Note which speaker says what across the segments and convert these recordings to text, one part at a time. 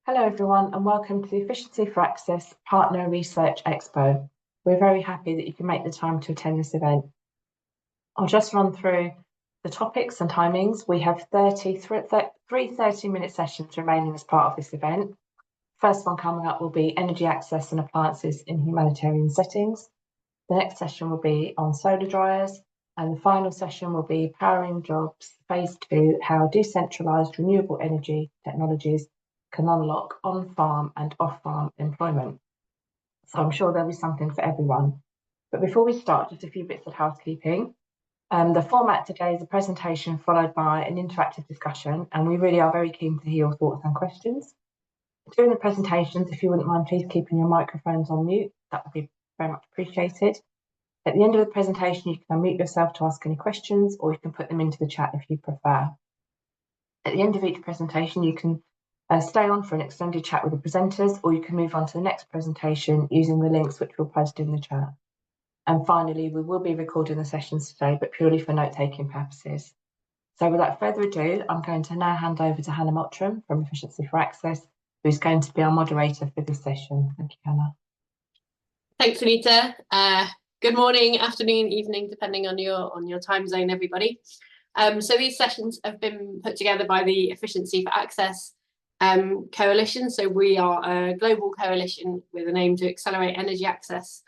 Speaker 1: Hello everyone and welcome to the Efficiency for Access Partner Research Expo. We're very happy that you can make the time to attend this event. I'll just run through the topics and timings. We have three 30-minute sessions remaining as part of this event. First one coming up will be energy access and appliances in humanitarian settings. The next session will be on solar dryers, and the final session will be Powering Jobs Phase 2, how decentralised renewable energy technologies can unlock on-farm and off-farm employment. So I'm sure there'll be something for everyone. But before we start, just a few bits of housekeeping. The format today is a presentation followed by an interactive discussion, and we really are very keen to hear your thoughts and questions. During the presentations, if you wouldn't mind please keeping your microphones on mute, that would be very much appreciated. At the end of the presentation, you can unmute yourself to ask any questions, or you can put them into the chat if you prefer. At the end of each presentation, you can stay on for an extended chat with the presenters, or you can move on to the next presentation using the links which we'll post in the chat. And finally, we will be recording the sessions today, but purely for note-taking purposes. So without further ado, I'm going to now hand over to Hannah Mottram from Efficiency for Access, who's going to be our moderator for this session. Thank you, Hannah.
Speaker 2: Thanks, Anita. Good morning, afternoon, evening, depending on your time zone, everybody. So these sessions have been put together by the Efficiency for Access coalition. So we are a global coalition with an aim to accelerate energy access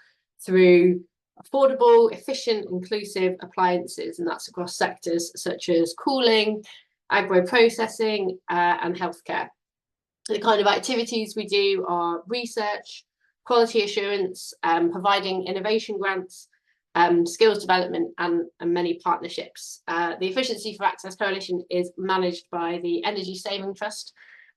Speaker 2: through affordable, efficient, inclusive appliances, and that's across sectors such as cooling, agro-processing, and healthcare. The kind of activities we do are research, quality assurance, providing innovation grants, skills development, and many partnerships. The Efficiency for Access Coalition is managed by the Energy Saving Trust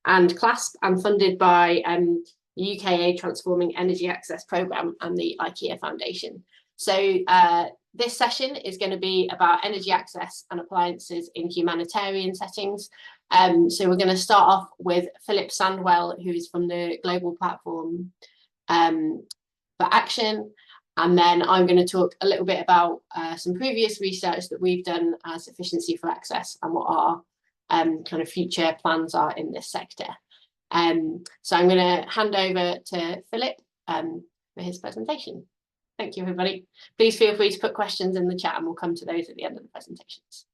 Speaker 2: and CLASP, and funded by the UKA Transforming Energy Access Programme and the IKEA Foundation. So this session is going to be about energy access and appliances in humanitarian settings. So we're going to start off with Philip Sandwell, who is from the Global Platform for Action. And then I'm going to talk a little bit about some previous research that we've done as Efficiency for Access and what our kind of future plans are in this sector. So I'm going to hand over to Philip for his presentation. Thank you, everybody. Please feel free to put questions in the chat and we'll come to those at the end of the presentations.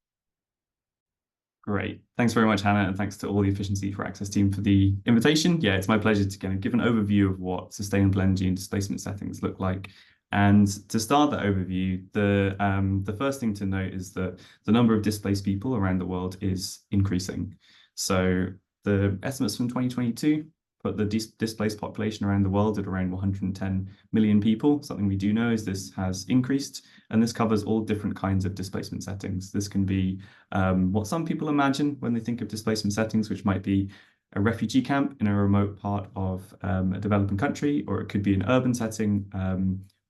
Speaker 3: Great. Thanks very much, Hannah, and thanks to all the Efficiency for Access team for the invitation. Yeah, it's my pleasure to kind of give an overview of what sustainable energy and displacement settings look like. And to start that overview, the first thing to note is that the number of displaced people around the world is increasing. So the estimates from 2022 put the displaced population around the world at around 110 million people. Something we do know is this has increased, and this covers all different kinds of displacement settings. This can be what some people imagine when they think of displacement settings, which might be a refugee camp in a remote part of a developing country, or it could be an urban setting.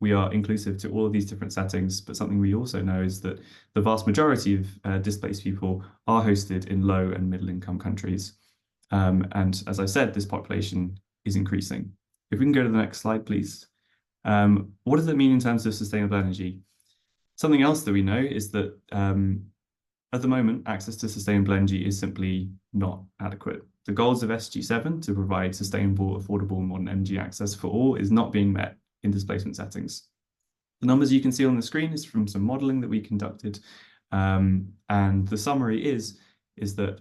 Speaker 3: We are inclusive to all of these different settings, but something we also know is that the vast majority of displaced people are hosted in low and middle income countries. And as I said, this population is increasing. If we can go to the next slide, please. What does it mean in terms of sustainable energy? Something else that we know is that at the moment, access to sustainable energy is simply not adequate. The goals of SG7 to provide sustainable, affordable, modern energy access for all is not being met in displacement settings. The numbers you can see on the screen is from some modeling that we conducted. And the summary is that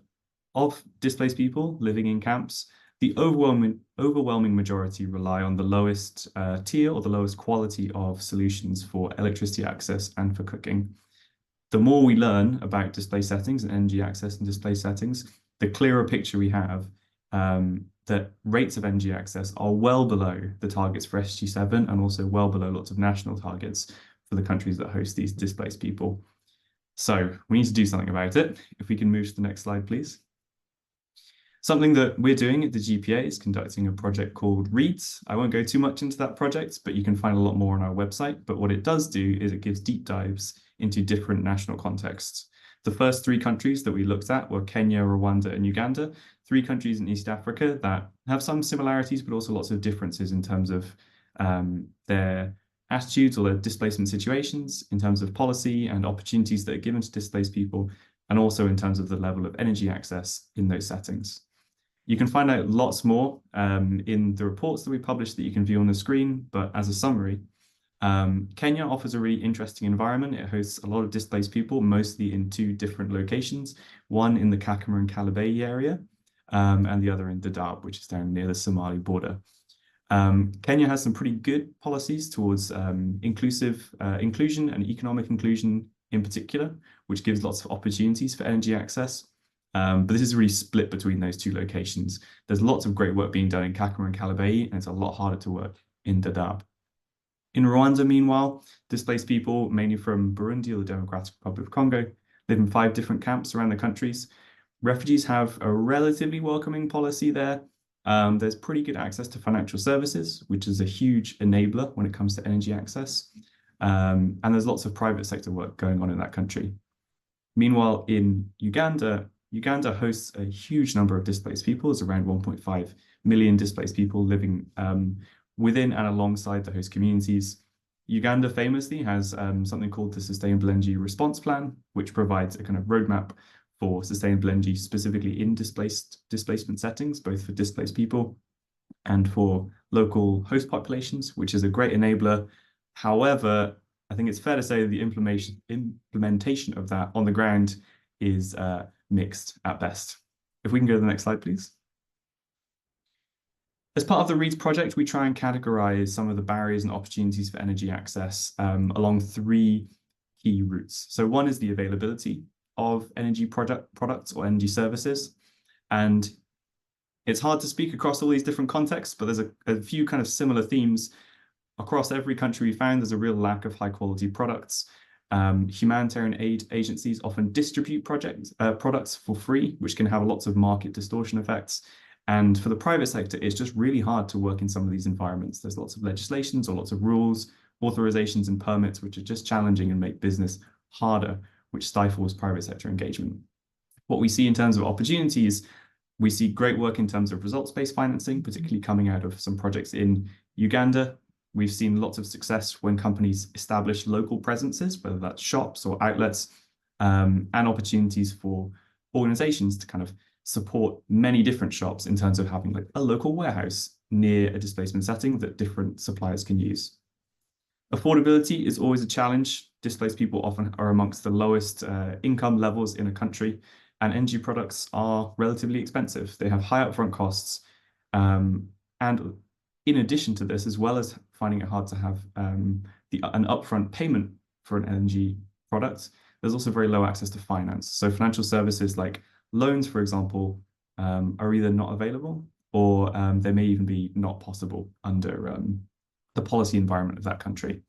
Speaker 3: of displaced people living in camps, the overwhelming majority rely on the lowest tier or the lowest quality of solutions for electricity access and for cooking. The more we learn about displaced settings and energy access in displaced settings, the clearer picture we have that rates of energy access are well below the targets for SG7 and also well below lots of national targets for the countries that host these displaced people. So we need to do something about it. If we can move to the next slide, please. Something that we're doing at the GPA is conducting a project called READS. I won't go too much into that project, but you can find a lot more on our website. But what it does do is it gives deep dives into different national contexts. The first 3 countries that we looked at were Kenya, Rwanda, and Uganda, 3 countries in East Africa that have some similarities, but also lots of differences in terms of their attitudes or their displacement situations, in terms of policy and opportunities that are given to displaced people, and also in terms of the level of energy access in those settings. You can find out lots more in the reports that we publish that you can view on the screen, but as a summary, Kenya offers a really interesting environment. It hosts a lot of displaced people, mostly in 2 different locations, one in the Kakuma and Kalabei area, and the other in Dadaab, which is down near the Somali border. Kenya has some pretty good policies towards inclusion and economic inclusion in particular, which gives lots of opportunities for energy access. But this is really split between those 2 locations. There's lots of great work being done in Kakuma and Kalabei, and it's a lot harder to work in Dadaab. In Rwanda, meanwhile, displaced people, mainly from Burundi or the Democratic Republic of Congo, live in 5 different camps around the countries. Refugees have a relatively welcoming policy there. There's pretty good access to financial services, which is a huge enabler when it comes to energy access. And there's lots of private sector work going on in that country. Meanwhile, in Uganda, Uganda hosts a huge number of displaced people. There's around 1.5 million displaced people living within and alongside the host communities. Uganda famously has something called the Sustainable Energy Response Plan, which provides a kind of roadmap for sustainable energy, specifically in displacement settings, both for displaced people and for local host populations, which is a great enabler. However, I think it's fair to say that the implementation of that on the ground is mixed at best. If we can go to the next slide, please. As part of the READS project, we try and categorize some of the barriers and opportunities for energy access along 3 key routes. So one is the availability of energy products or energy services. And it's hard to speak across all these different contexts, but there's a few kind of similar themes. Across every country we found, there's a real lack of high quality products. Humanitarian aid agencies often distribute products for free, which can have lots of market distortion effects. And for the private sector, it's just really hard to work in some of these environments. There's lots of legislations or lots of rules, authorizations and permits, which are just challenging and make business harder, which stifles private sector engagement. What we see in terms of opportunities, we see great work in terms of results-based financing, particularly coming out of some projects in Uganda. We've seen lots of success when companies establish local presences, whether that's shops or outlets, and opportunities for organizations to kind of support many different shops in terms of having like a local warehouse near a displacement setting that different suppliers can use. Affordability is always a challenge. Displaced people often are amongst the lowest income levels in a country, and energy products are relatively expensive. They have high upfront costs. And in addition to this, as well as finding it hard to have an upfront payment for an energy product, there's also very low access to finance. So financial services like loans, for example, are either not available or they may even be not possible under the policy environment of that country.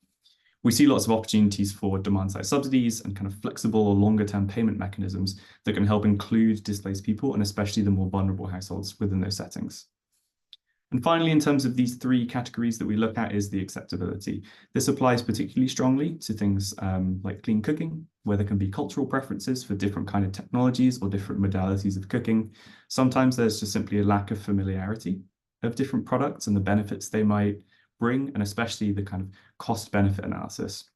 Speaker 3: We see lots of opportunities for demand-side subsidies and kind of flexible or longer-term payment mechanisms that can help include displaced people and especially the more vulnerable households within those settings. And finally, in terms of these 3 categories that we look at is the acceptability. This applies particularly strongly to things like clean cooking, where there can be cultural preferences for different kind of technologies or different modalities of cooking. Sometimes there's just simply a lack of familiarity of different products and the benefits they might bring, and especially the kind of cost-benefit analysis.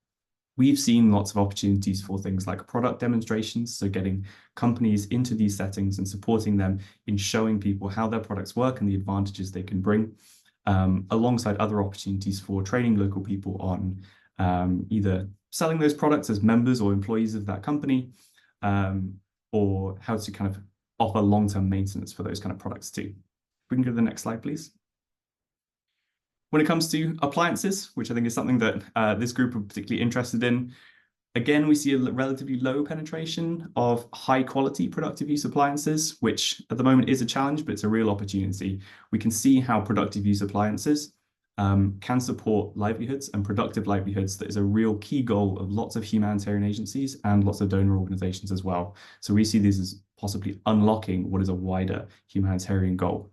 Speaker 3: We've seen lots of opportunities for things like product demonstrations, so getting companies into these settings and supporting them in showing people how their products work and the advantages they can bring, alongside other opportunities for training local people on either selling those products as members or employees of that company, or how to kind of offer long-term maintenance for those kind of products too. We can go to the next slide, please. When it comes to appliances, which I think is something that this group are particularly interested in, again, we see a relatively low penetration of high quality productive use appliances, which at the moment is a challenge, but it's a real opportunity. We can see how productive use appliances can support livelihoods and productive livelihoods. That is a real key goal of lots of humanitarian agencies and lots of donor organizations as well. So we see this as possibly unlocking what is a wider humanitarian goal.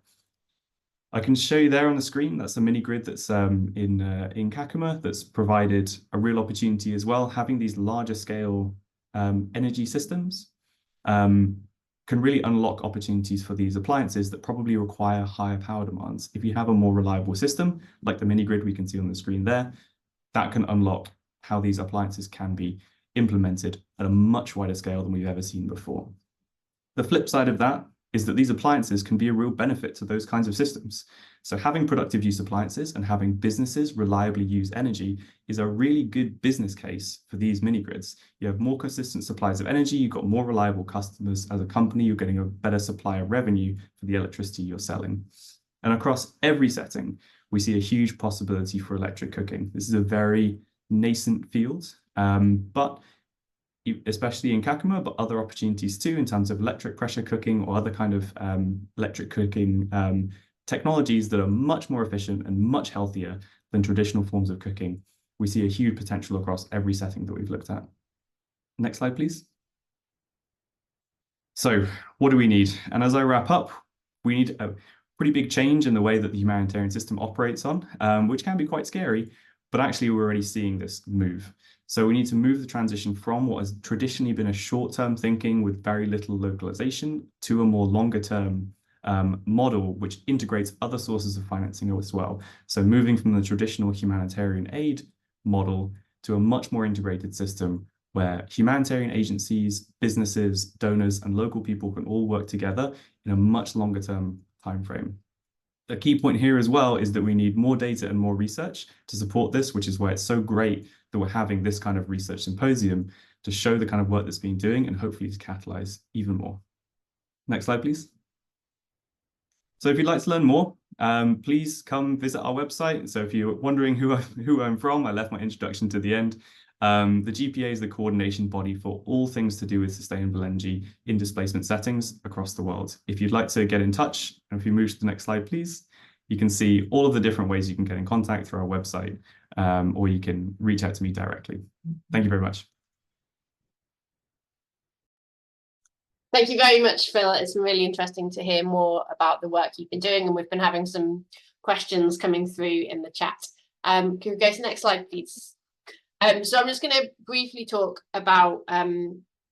Speaker 3: I can show you there on the screen, that's a mini grid that's in Kakuma that's provided a real opportunity as well. Having these larger scale energy systems can really unlock opportunities for these appliances that probably require higher power demands. If you have a more reliable system, like the mini grid we can see on the screen there, that can unlock how these appliances can be implemented at a much wider scale than we've ever seen before. The flip side of that is that these appliances can be a real benefit to those kinds of systems. So having productive use appliances and having businesses reliably use energy is a really good business case for these mini grids. You have more consistent supplies of energy, you've got more reliable customers. As a company, you're getting a better supply of revenue for the electricity you're selling. And across every setting, we see a huge possibility for electric cooking. This is a very nascent field, but especially in Kakuma, but other opportunities too in terms of electric pressure cooking or other kind of electric cooking technologies that are much more efficient and much healthier than traditional forms of cooking. We see a huge potential across every setting that we've looked at. Next slide, please. So what do we need? And as I wrap up, we need a pretty big change in the way that the humanitarian system operates on, which can be quite scary, but actually we're already seeing this move. So we need to move the transition from what has traditionally been a short-term thinking with very little localization to a more longer-term model which integrates other sources of financing as well. So moving from the traditional humanitarian aid model to a much more integrated system where humanitarian agencies, businesses, donors, and local people can all work together in a much longer-term timeframe. A key point here as well is that we need more data and more research to support this, which is why it's so great that we're having this kind of research symposium to show the kind of work that's being doing and hopefully to catalyze even more. Next slide, please. So if you'd like to learn more, please come visit our website. So if you're wondering who I'm from, I left my introduction to the end. The GPA is the coordination body for all things to do with sustainable energy in displacement settings across the world. If you'd like to get in touch, and if you move to the next slide, please, you can see all of the different ways you can get in contact through our website, or you can reach out to me directly. Thank you very much.
Speaker 2: Thank you very much, Phil. It's been really interesting to hear more about the work you've been doing, and we've been having some questions coming through in the chat. Can we go to the next slide, please? So I'm just going to briefly talk about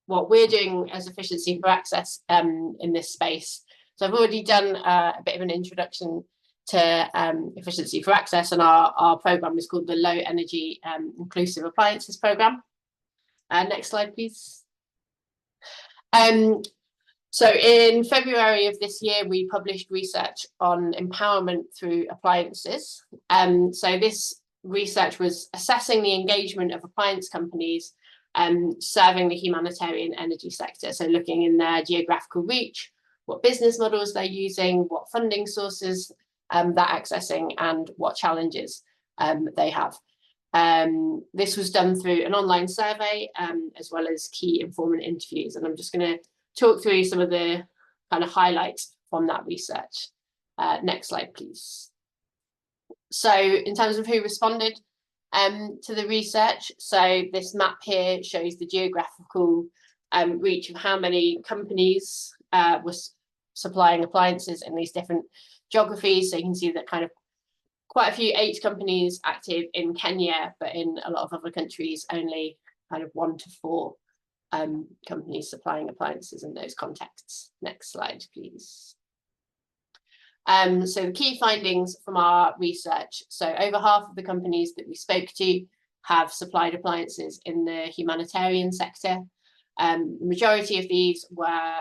Speaker 2: what we're doing as Efficiency for Access in this space. So I've already done a bit of an introduction to Efficiency for Access, and our program is called the Low Energy Inclusive Appliances Program. Next slide, please. So in February of this year, we published research on empowerment through appliances. So this research was assessing the engagement of appliance companies serving the humanitarian energy sector. So looking in their geographical reach, what business models they're using, what funding sources they're accessing, and what challenges they have. This was done through an online survey as well as key informant interviews. And I'm just going to talk through some of the kind of highlights from that research. Next slide, please. So in terms of who responded to the research, so this map here shows the geographical reach of how many companies were supplying appliances in these different geographies. So you can see that kind of quite a few, 8 companies active in Kenya, but in a lot of other countries, only kind of 1 to 4 companies supplying appliances in those contexts. Next slide, please. So the key findings from our research. So over half of the companies that we spoke to have supplied appliances in the humanitarian sector. The majority of these were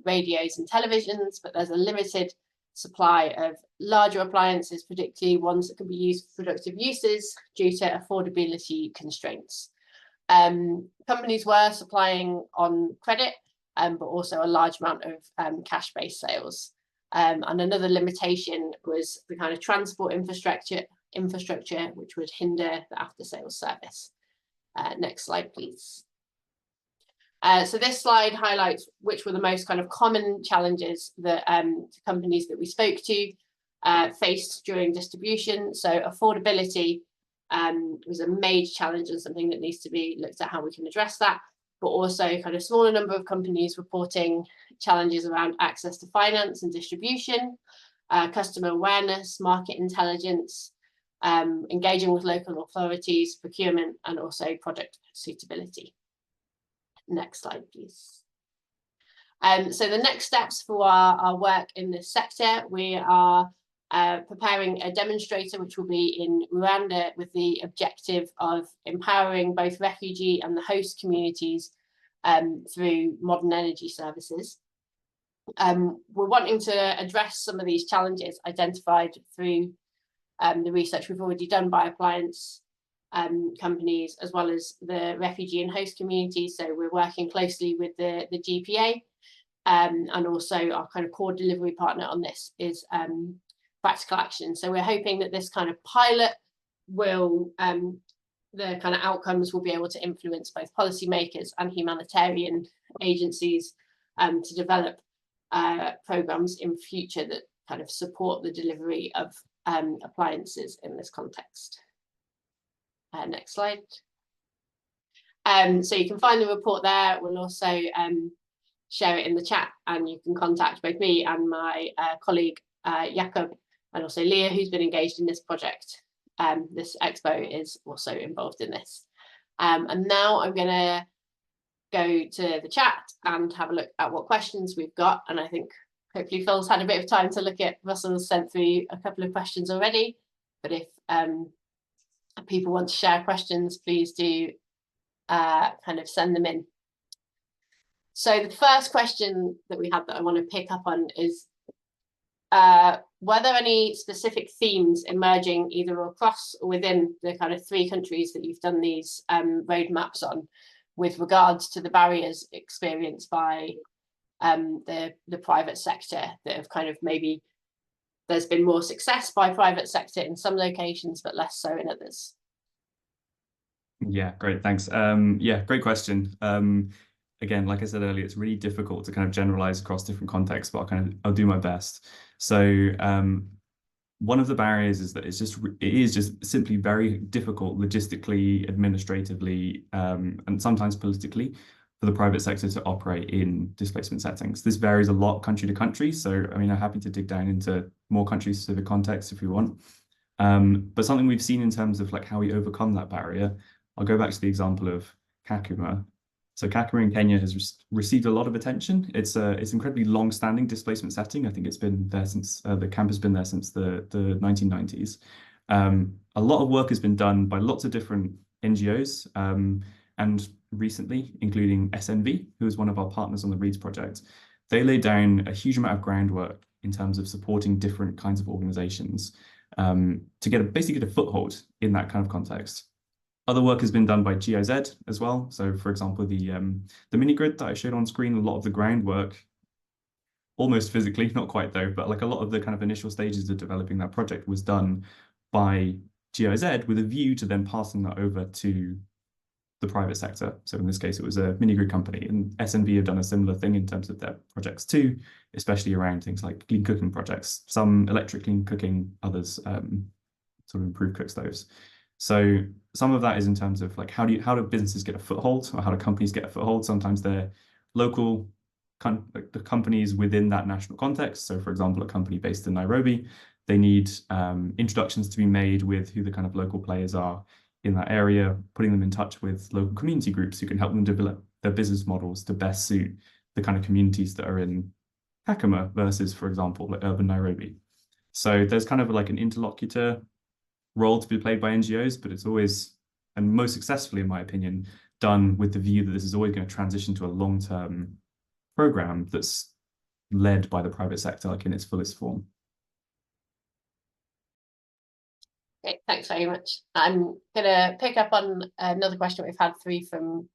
Speaker 2: radios and televisions, but there's a limited supply of larger appliances, particularly ones that can be used for productive uses due to affordability constraints. Companies were supplying on credit, but also a large amount of cash-based sales. And another limitation was the kind of transport infrastructure, which would hinder the after-sales service. Next slide, please. So this slide highlights which were the most kind of common challenges that companies that we spoke to faced during distribution. So affordability was a major challenge and something that needs to be looked at how we can address that, but also kind of smaller number of companies reporting challenges around access to finance and distribution, customer awareness, market intelligence, engaging with local authorities, procurement, and also product suitability. Next slide, please. So the next steps for our work in this sector, we are preparing a demonstrator which will be in Rwanda with the objective of empowering both refugee and the host communities through modern energy services. We're wanting to address some of these challenges identified through the research we've already done by appliance companies, as well as the refugee and host communities. So we're working closely with the GPA, and also our kind of core delivery partner on this is Practical Action. So we're hoping that this kind of pilot will, the kind of outcomes will be able to influence both policymakers and humanitarian agencies to develop programs in future that kind of support the delivery of appliances in this context. Next slide. So you can find the report there. We'll also share it in the chat, and you can contact both me and my colleague Jakob, and also Leah, who's been engaged in this project. This expo is also involved in this. And now I'm going to go to the chat and have a look at what questions we've got. And I think hopefully Phil's had a bit of time to look at, Russell's sent through a couple of questions already. But if people want to share questions, please do kind of send them in. So the first question that we had that I want to pick up on is, were there any specific themes emerging either across or within the kind of 3 countries that you've done these roadmaps on, with regards to the barriers experienced by the private sector, that have kind of maybe there's been more success by private sector in some locations, but less so in others?
Speaker 3: Yeah, great, thanks. Yeah, great question. Again, like I said earlier, it's really difficult to kind of generalize across different contexts, but I'll do my best. So one of the barriers is that it is just simply very difficult logistically, administratively, and sometimes politically for the private sector to operate in displacement settings. This varies a lot country to country. So, I mean, I'm happy to dig down into more country-specific contexts if you want. But something we've seen in terms of like how we overcome that barrier, I'll go back to the example of Kakuma. So Kakuma in Kenya has received a lot of attention. It's incredibly long-standing displacement setting. I think it's been there since the camp has been there since the 1990s. A lot of work has been done by lots of different NGOs, and recently, including SNV, who is one of our partners on the READS project. They laid down a huge amount of groundwork in terms of supporting different kinds of organizations to basically get a foothold in that kind of context. Other work has been done by GIZ as well. So, for example, the mini grid that I showed on screen, a lot of the groundwork, almost physically, not quite though, but like a lot of the kind of initial stages of developing that project was done by GIZ with a view to then passing that over to the private sector. So in this case, it was a mini grid company, and SNV have done a similar thing in terms of their projects too, especially around things like clean cooking projects, some electric clean cooking, others sort of improved cook stoves. So some of that is in terms of like how do businesses get a foothold, or how do companies get a foothold? Sometimes they're local the companies within that national context. So for example, a company based in Nairobi, they need introductions to be made with who the kind of local players are in that area, putting them in touch with local community groups who can help them develop their business models to best suit the kind of communities that are in Kakuma versus, for example, like urban Nairobi. So there's kind of like an interlocutor role to be played by NGOs, but it's always, and most successfully in my opinion, done with the view that this is always going to transition to a long-term program that's led by the private sector, like in its fullest form.
Speaker 2: Okay, thanks very much. I'm going to pick up on another question we've had through from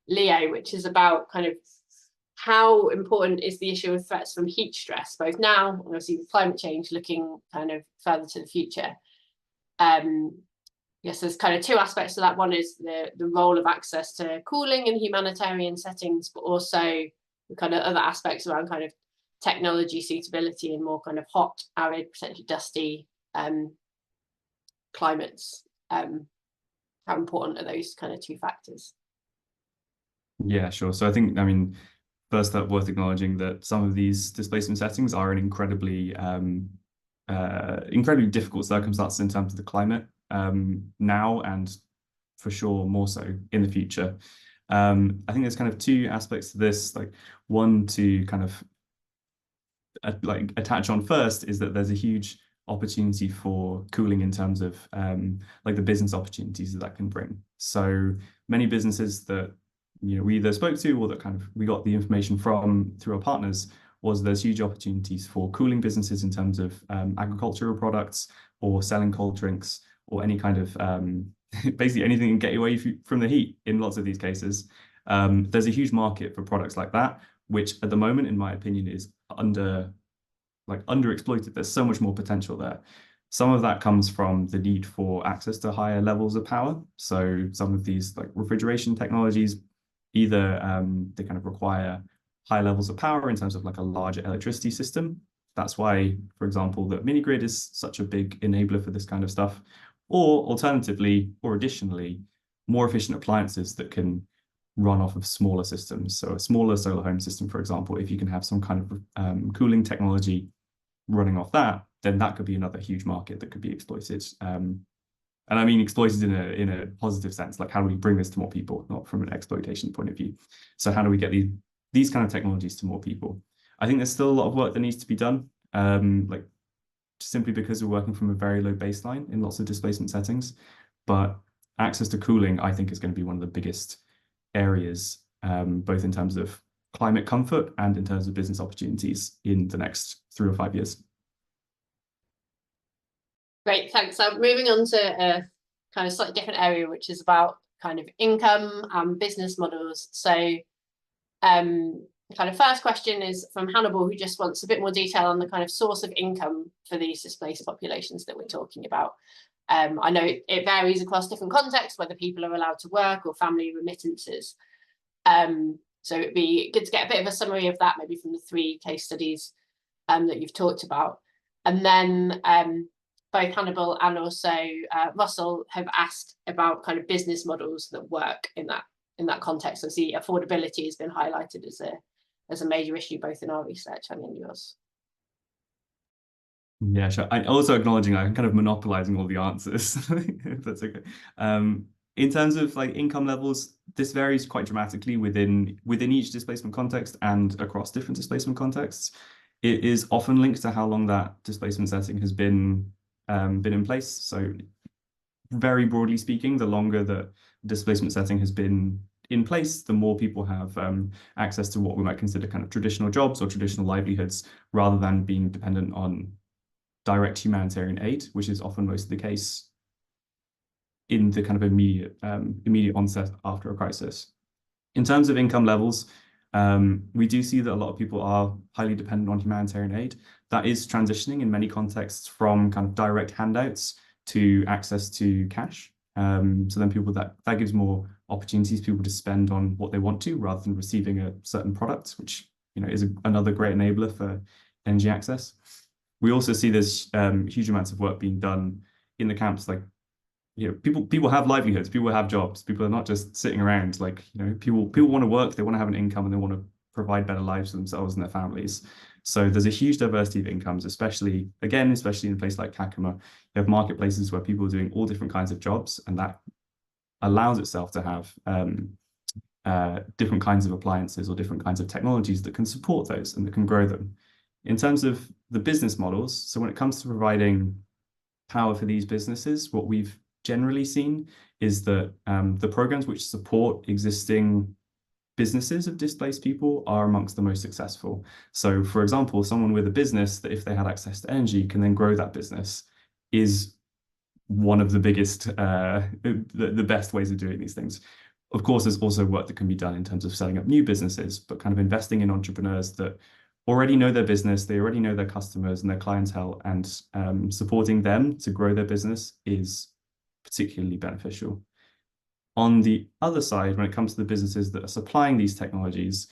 Speaker 2: Leo, which is about kind of how important is the issue of threats from heat stress, both now and obviously with climate change, looking kind of further to the future. Yes, there's kind of 2 aspects to that. One is the role of access to cooling in humanitarian settings, but also the kind of other aspects around kind of technology suitability in more kind of hot, arid, potentially dusty climates. How important are those kind of 2 factors?
Speaker 3: Yeah, sure. So I think, I mean, first up, worth acknowledging that some of these displacement settings are in incredibly difficult circumstances in terms of the climate now, and for sure more so in the future. I think there's kind of 2 aspects to this. Like, one to kind of like attach on first is that there's a huge opportunity for cooling in terms of like the business opportunities that can bring. So many businesses that we either spoke to or that kind of we got the information from through our partners was there's huge opportunities for cooling businesses in terms of agricultural products or selling cold drinks or any kind of basically anything that can get you away from the heat in lots of these cases. There's a huge market for products like that, which at the moment, in my opinion, is underexploited. There's so much more potential there. Some of that comes from the need for access to higher levels of power. So some of these like refrigeration technologies, either they kind of require high levels of power in terms of like a larger electricity system. That's why, for example, the mini grid is such a big enabler for this kind of stuff. Or alternatively, or additionally, more efficient appliances that can run off of smaller systems. So a smaller solar home system, for example, if you can have some kind of cooling technology running off that, then that could be another huge market that could be exploited. And I mean exploited in a positive sense, like how do we bring this to more people, not from an exploitation point of view. So how do we get these kind of technologies to more people? I think there's still a lot of work that needs to be done, like simply because we're working from a very low baseline in lots of displacement settings. But access to cooling, I think, is going to be one of the biggest areas, both in terms of climate comfort and in terms of business opportunities in the next 3 or 5 years.
Speaker 2: Great, thanks. So moving on to a kind of slightly different area, which is about kind of income and business models. So kind of first question is from Hannibal, who just wants a bit more detail on the kind of source of income for these displaced populations that we're talking about. I know it varies across different contexts, whether people are allowed to work or family remittances. So it'd be good to get a bit of a summary of that, maybe from the 3 case studies that you've talked about. And then both Hannibal and also Russell have asked about kind of business models that work in that context. So see, affordability has been highlighted as a major issue, both in our research and in yours.
Speaker 3: Yeah, sure. I also acknowledging I'm kind of monopolizing all the answers, if that's okay. In terms of like income levels, this varies quite dramatically within each displacement context and across different displacement contexts. It is often linked to how long that displacement setting has been in place. So very broadly speaking, the longer the displacement setting has been in place, the more people have access to what we might consider kind of traditional jobs or traditional livelihoods, rather than being dependent on direct humanitarian aid, which is often most of the case in the kind of immediate onset after a crisis. In terms of income levels, we do see that a lot of people are highly dependent on humanitarian aid. That is transitioning in many contexts from kind of direct handouts to access to cash. So then people that gives more opportunities people to spend on what they want to, rather than receiving a certain product, which is another great enabler for energy access. We also see there's huge amounts of work being done in the camps. Like, people have livelihoods, people have jobs, people are not just sitting around. Like, people want to work, they want to have an income, and they want to provide better lives for themselves and their families. So there's a huge diversity of incomes, especially in a place like Kakuma. You have marketplaces where people are doing all different kinds of jobs, and that allows itself to have different kinds of appliances or different kinds of technologies that can support those and that can grow them. In terms of the business models, so when it comes to providing power for these businesses, what we've generally seen is that the programs which support existing businesses of displaced people are amongst the most successful. So, for example, someone with a business that, if they had access to energy, can then grow that business, is one of the biggest, the best ways of doing these things. Of course, there's also work that can be done in terms of setting up new businesses, but kind of investing in entrepreneurs that already know their business, they already know their customers and their clientele, and supporting them to grow their business is particularly beneficial. On the other side, when it comes to the businesses that are supplying these technologies,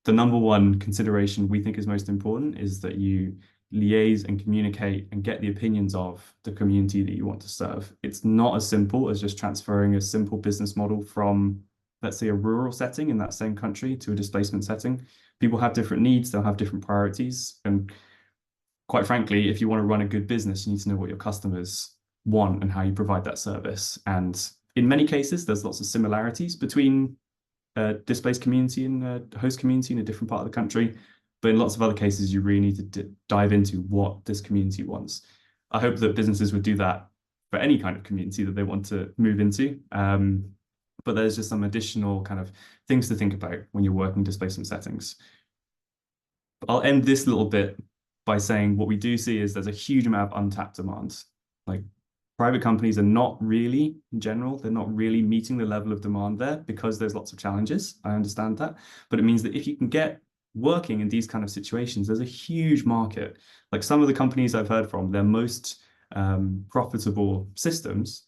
Speaker 3: the number one consideration we think is most important is that you liaise and communicate and get the opinions of the community that you want to serve. It's not as simple as just transferring a simple business model from, let's say, a rural setting in that same country to a displacement setting. People have different needs, they'll have different priorities. And quite frankly, if you want to run a good business, you need to know what your customers want and how you provide that service. And in many cases, there's lots of similarities between a displaced community and a host community in a different part of the country. But in lots of other cases, you really need to dive into what this community wants. I hope that businesses would do that for any kind of community that they want to move into. But there's just some additional kind of things to think about when you're working displacement settings. I'll end this little bit by saying what we do see is there's a huge amount of untapped demand. Like private companies are not really, in general, they're not really meeting the level of demand there because there's lots of challenges. I understand that. But it means that if you can get working in these kind of situations, there's a huge market. Like some of the companies I've heard from, their most profitable systems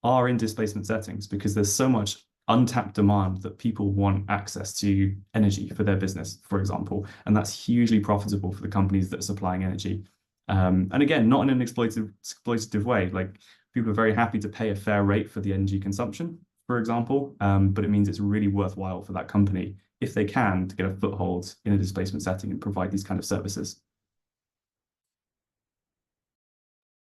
Speaker 3: are in displacement settings because there's so much untapped demand that people want access to energy for their business, for example, and that's hugely profitable for the companies that are supplying energy. And again, not in an exploitative way. Like people are very happy to pay a fair rate for the energy consumption, for example, but it means it's really worthwhile for that company if they can to get a foothold in a displacement setting and provide these kind of services.